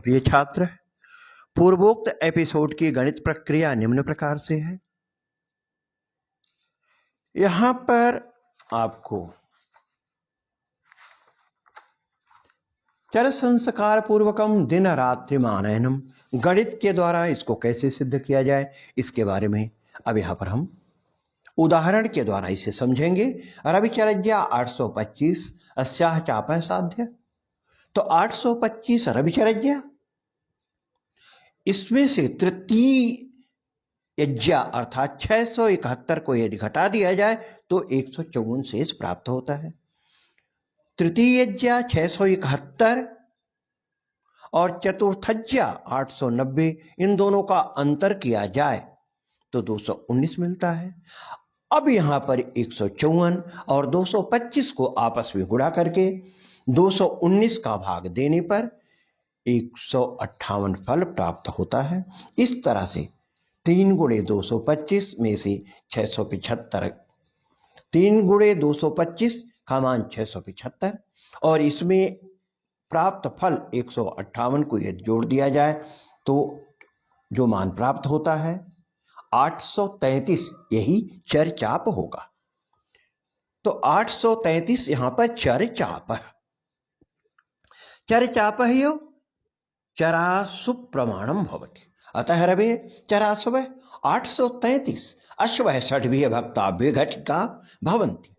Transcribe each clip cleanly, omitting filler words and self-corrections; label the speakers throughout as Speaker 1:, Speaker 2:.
Speaker 1: प्रिय छात्र, पूर्वोक्त एपिसोड की गणित प्रक्रिया निम्न प्रकार से है। यहां पर आपको चर संस्कार पूर्वकम दिन रात्रि मानयनम गणित के द्वारा इसको कैसे सिद्ध किया जाए इसके बारे में अब यहां पर हम उदाहरण के द्वारा इसे समझेंगे। रविचर्या 825 अस्याह चापः साध्य। तो 825 रविचर्या, इसमें से तृतीय यज्ञा अर्थात 671 को यदि घटा दिया जाए तो 154 शेष प्राप्त होता है। तृतीय यज्ञा 671 और चतुर्थज्या 890, इन दोनों का अंतर किया जाए तो 219 मिलता है। अब यहां पर 154 और 225 को आपस में गुणा करके 219 का भाग देने पर 158 फल प्राप्त होता है। इस तरह से 3 गुणे 225 में से 675, 3 गुणे 225 का मान 675 और इसमें प्राप्त फल 158 को यदि जोड़ दिया जाए तो जो मान प्राप्त होता है 833, यही चर चाप होगा। तो 833 यहां पर चर चाप है। चर चाप है यो चरासु प्रमाणम भवति। अतः रवे चरासु 833 अश्व षड्भिः भक्ताभ्य घटिका भवन्ति।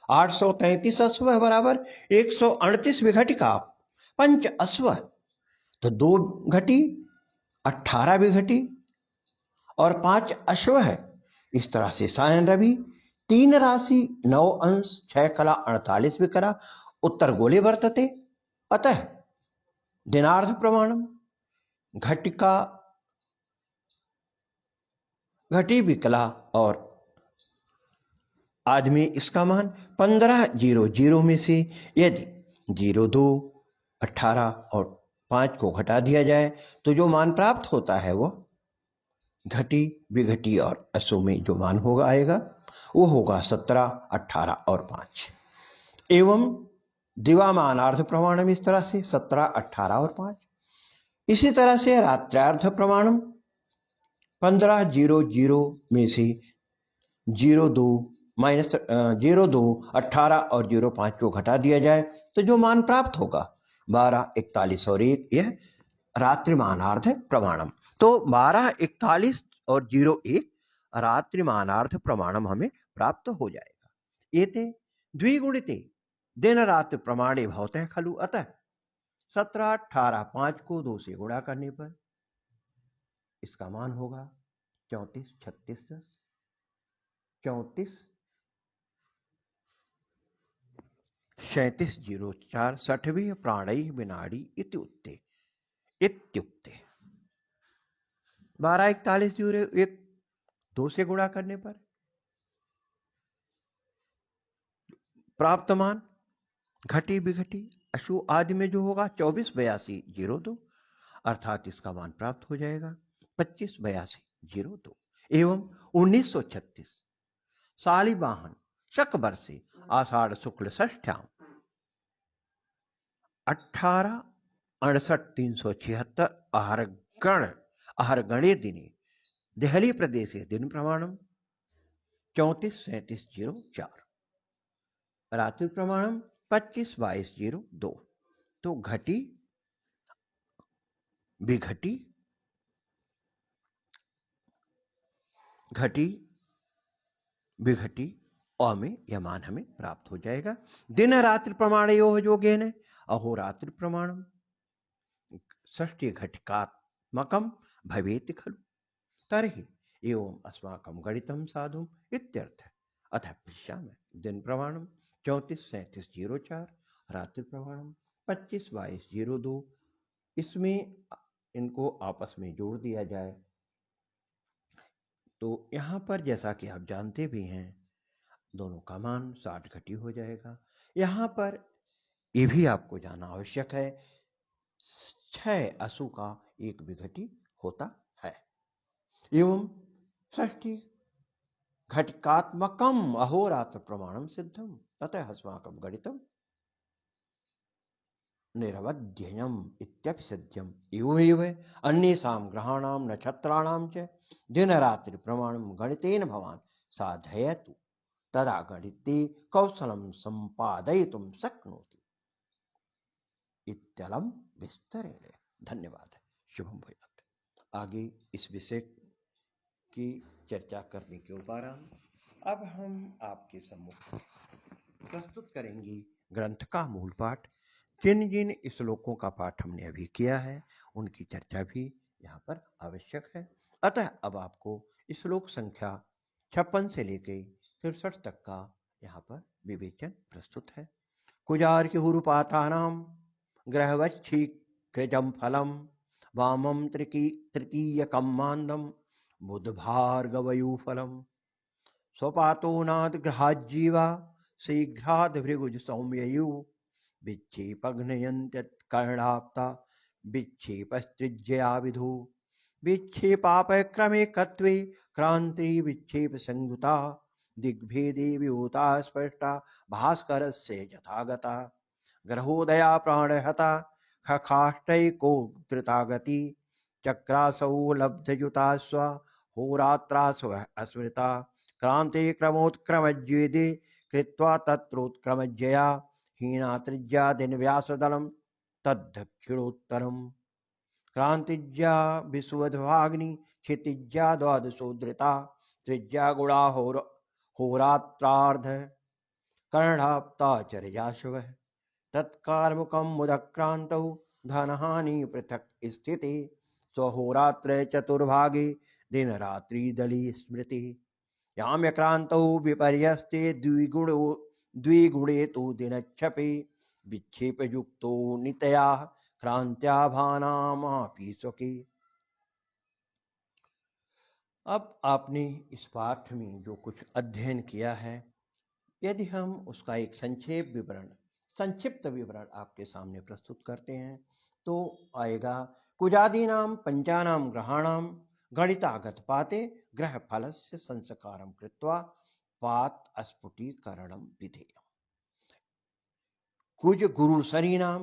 Speaker 1: 833 अश्व बराबर 138 विघटिका पंच अश्व, तो 2 घटी 18 विघटी और 5 अश्व है। इस तरह से सायन रवि 3 राशि 9 अंश 6 कला 48 विकरा उत्तर गोले वर्तते। अतः दिनार्ध प्रमाणम घटिका घटी विकला और आदमी, इसका मान 1500 में से यदि 02, 18 और 5 को घटा दिया जाए तो जो मान प्राप्त होता है वो घटी विघटी और अशु में जो मान होगा आएगा वो होगा 17, 18 और 5 एवं दिवामानार्ध प्रमाणम इस तरह से 17, 18 और 5। इसी तरह से रात्र्यार्ध प्रमाणम 1500 में से 02 माइनस 02, 18 और 05 को घटा दिया जाए तो जो मान प्राप्त होगा 12, 41 और 1, यह रात्रिमानार्ध प्रमाणम। तो 12, 41 और 01 रात्रिमानार्ध प्रमाणम हमें प्राप्त हो जाएगा। एते द्विगुणिते दिन रात्रि प्रमाणे भवतः खलु। अतः 17, 18, 5 को 2 से गुणा करने पर इसका मान होगा 34, 36, 10, 34, 37, 04 60 प्राणैः विनाडी इत्युक्ते 12, 41, 01 2 से गुणा करने पर प्राप्त मान घटी विघटी अशु आदि में जो होगा 24, 82, 02 अर्थात इसका मान प्राप्त हो जाएगा 25, 82, 02 एवं 1936 सालिवाहन शक वर्षे आषाढ़ शुक्ल षष्ठ्याम 18, 68, 376 आहरगणे दिने देहली प्रदेशे दिन प्रमाणम 34, 37, 04 रात्रि प्रमाणम 25, 22, 02। तो घटी विघटी घटी विघटी और में यह मान हमें प्राप्त हो जाएगा। दिन रात्रि प्रमाणयोः योगेन अहोरात्रि प्रमाणम षष्ठी घटिकात्मकम भवेति खलु। तर्हि एवं अस्माकं गणितं साधुम इत्यर्थ। अतः पश्यामः दिन प्रमाणम 34, 37, 04 रात्रि प्रमाणम 25, 22, 02। इसमें इनको आपस में जोड़ दिया जाए तो यहां पर जैसा कि आप जानते भी हैं दोनों का मान 60 घटी हो जाएगा। यहां पर यह भी आपको जानना आवश्यक है 6 अशु का 1 विघटी होता है एवं षष्ठी घटिकात्मकम अहोरात्र प्रमाणम सिद्धम। अतः अस्माकं गणितम निरवध्ययम् इत्यभिसध्यम् एवमेव अन्येषां ग्रहाणां नक्षत्राणां च दिनरात्रि प्रमाणं गणितेन भवान् साधयतु तदा गणिते कौशलं सम्पादयितुं शक्नोति इत्यलं विस्तरेण। धन्यवाद। शुभम भूयात्। आगे इस विषय की चर्चा करने के उपरांत अब हम आपके सम्मुख प्रस्तुत करेंगे ग्रंथ का मूल पाठ। जिन जिन श्लोकों का पाठ हमने अभी किया है उनकी चर्चा भी यहाँ पर आवश्यक है। अतः अब आपको श्लोक संख्या 56 से लेके 63 तक का यहाँ पर विवेचन प्रस्तुत है। कुजार्युरुपातानां ग्रहवच्छी कृजम फलम वामं तृतीयकं मान्दं बुधभार्गवयूफलम् स्वपातोनाद ग्रहाज्जीवा शीघ्राद भृगुज सौम्ययु विक्षेपघ्नयन्त्यत्कर्णाप्ता विक्षेपस्त्रिज्यया विधु विक्षेपापक्रमे कत्वे क्रांति विक्षेप संयुता दिग्भेदे विभूता स्पष्टा भास्करस्य यथागता ग्रहोदया प्राणहता खखाष्टैको धृतागति चक्रासौ लब्धयुता स्व होरात्रासव अस्मृता क्रांति क्रमोत्क्रमज्येदे कृत्वा तत्रोत्क्रमज्यया हीना त्रिज्या दिनव्यासदलं तद्धक्षिणोत्तरम् क्रांतिज्या विश्वध्वाग्नि क्षितिज्या द्वादशोद्धृता त्रिज्या गुणा होरात्रार्ध कर्णाप्ताचर्याशव तत्कार्मुकं मुदक्रान्तौ धनहानि पृथक् स्थिते स्वहोरात्र चतुर्भागे दिनरात्रिदली स्मृति याम्यक्रान्तौ विपर्यस्ते द्विगुणे तु दिनच्छपे विक्षेपयुक्तो नितया क्रांत्या भानामापि स्वके। अब आपने इस पाठ में जो कुछ अध्ययन किया है यदि हम उसका एक संक्षिप्त विवरण आपके सामने प्रस्तुत करते हैं तो आएगा कुजादीनां पंचानां ग्रहाणां गणितागत पाते ग्रह फलस्य संस्कारं कृत्वा पात स्फुटीकरणं विधेयम्। कुज गुरु शरीणां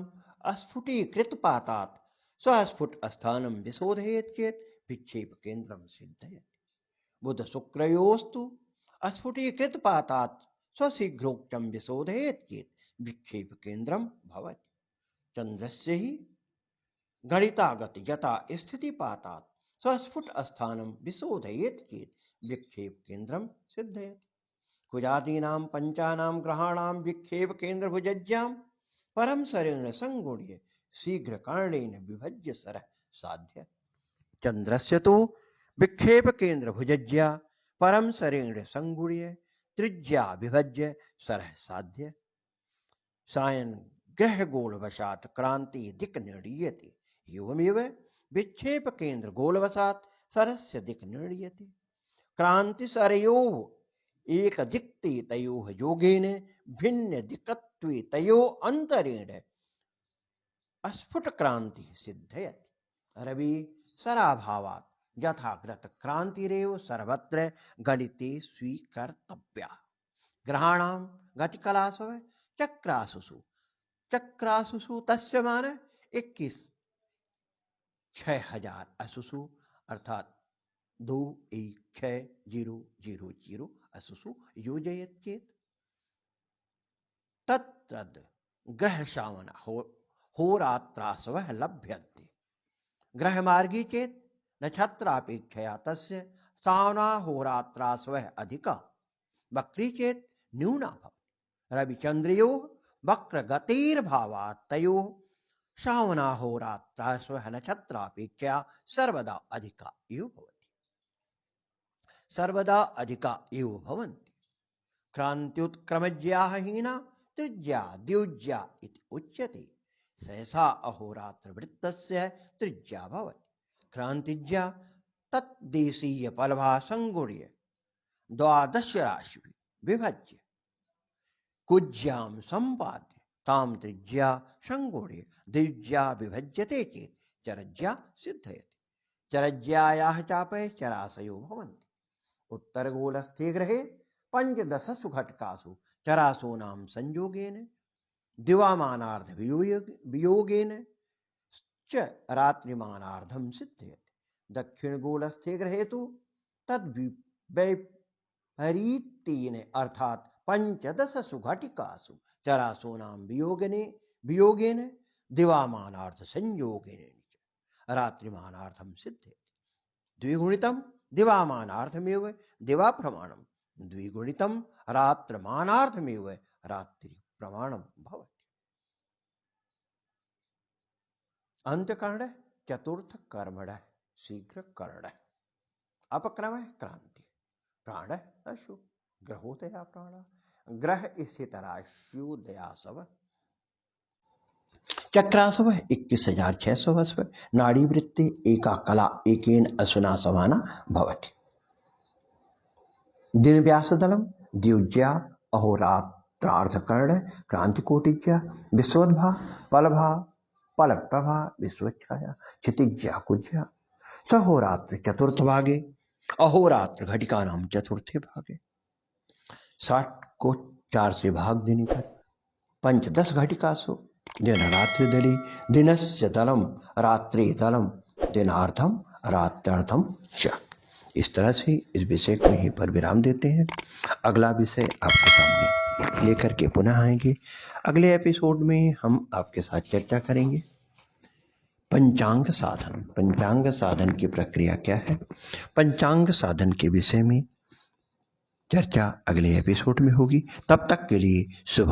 Speaker 1: स्फुटीकृत पातात् स्वस्फुट स्थानं विशोधयेत् चेत् विक्षेप केन्द्रं सिद्धयति। बुध शुक्रयोस्तु स्फुटीकृत पातात् स्वशीघ्रोक्तं विशोधयेत् चेत् विक्षेप केन्द्रं भवति। चंद्रस्य हि गणितागत यथा स्थिति पातात् स्वस्फुट स्थानं विशोधयेत् चेत् विक्षेप केन्द्रं सिद्धयति। कुजादीनां पंचानां ग्रहाणां विक्षेप केन्द्र भुजज्यां परम शरेण संगुण्य शीघ्र कर्णेन विभज्य सरः साध्य। चंद्रस्य तो विक्षेप केन्द्र भुजज्या परम शरेण संगुण्य त्रिज्या विभज्य सरः साध्य। सायं ग्रह गोलवशात् क्रांति दिक् निर्णीयते एवमेव विक्षेप केन्द्र गोलवशात् सरस्य दिक् निर्णीयते। क्रांति सरयोः एक दिक्ते तयोः योगेन भिन्न दिक्त्वे तयोः अंतरेण स्फुट क्रांति सिद्धयति। रवि सराभावात् यथाग्रत क्रांतिरेव सर्वत्र गणिते स्वीकर्तव्या। ग्रहाणां गतिकलासु चक्रासुषु तस्य मान 21,6000 असुषु अर्थात 216000 असुषु योजयेत् चेत् तत्तद् ग्रहशावन होरात्रासवः लभ्यन्ते। ग्रहमार्गी चेत् नक्षत्रापेक्षया तस्य सावना होरात्रासवः अधिका। वक्री चेत् न्यूना भवति। रविचन्द्रयोः वक्रगतेर्भावात् तयोः सावना होरात्रासवः नक्षत्रापेक्षया सर्वदा अधिका एव भवन्ति। क्रांत्युत्क्रमज्याः हीना त्रिज्या द्युज्या इति उच्यते। सहसा अहोरात्र वृत्तस्य त्रिज्या भवति। क्रांतिज्या तत्देशीय फलभा संगुण्य 12 राशिभिः विभज्य कुज्यां संपाद्य तां त्रिज्या संगुण्य द्विज्या विभज्यते चेत् चरज्या सिद्धयति। चरज्यायाः चापे चराशयो भवन्ति। उत्तरगोलस्थे ग्रहे 15 घटकासु चरासूनां संयोगेन दिवामानार्ध वियोगेन च रात्रिमानार्धम सिद्धयति। दक्षिणगोलस्थे ग्रहे तु तद्वैपरीत्येन अर्थात 15 घटिकासु चरासूनां वियोगेन दिवामानार्ध संयोगेन रात्रिमानार्धम सिद्धयति। द्विगुणितं दिवामानार्धमेव दिवा प्रमाणं, द्विगुणितं रात्रमानार्धमेव रात्रि प्रमाणं भवति। अंत्यकर्ण चतुर्थ कर्मण शीघ्र कर्ण अपक्रम क्रांति प्राण अशु ग्रहोदया प्राण ग्रह इसी तरह शुदयासव चक्रासव 21,600 नाड़ी वृत्ति एका कला एकेन असुना समाना भवति। दिन व्यासदलम द्युज्या अहोरात्रार्धकर्ण क्रांतिकोटिज्या विश्वोद्भा पलभा पलप्रभा विश्वच्छाया क्षितिज्या कुज्या सहोरात्र चतुर्थ भागे अहोरात्र घटिका नाम चतुर्थे भागे। 60 को 4 से भाग देने पर 15 घटिकासु दिन रात्रि दली दिनस्य दलम रात्रि दलम दिनार्थम रात्रार्थम च। इस तरह से इस विषय को यहीं पर विराम देते हैं। अगला विषय आपके सामने लेकर के पुनः आएंगे। अगले एपिसोड में हम आपके साथ चर्चा करेंगे पंचांग साधन। पंचांग साधन की प्रक्रिया क्या है, पंचांग साधन के विषय में चर्चा अगले एपिसोड में होगी। तब तक के लिए शुभ।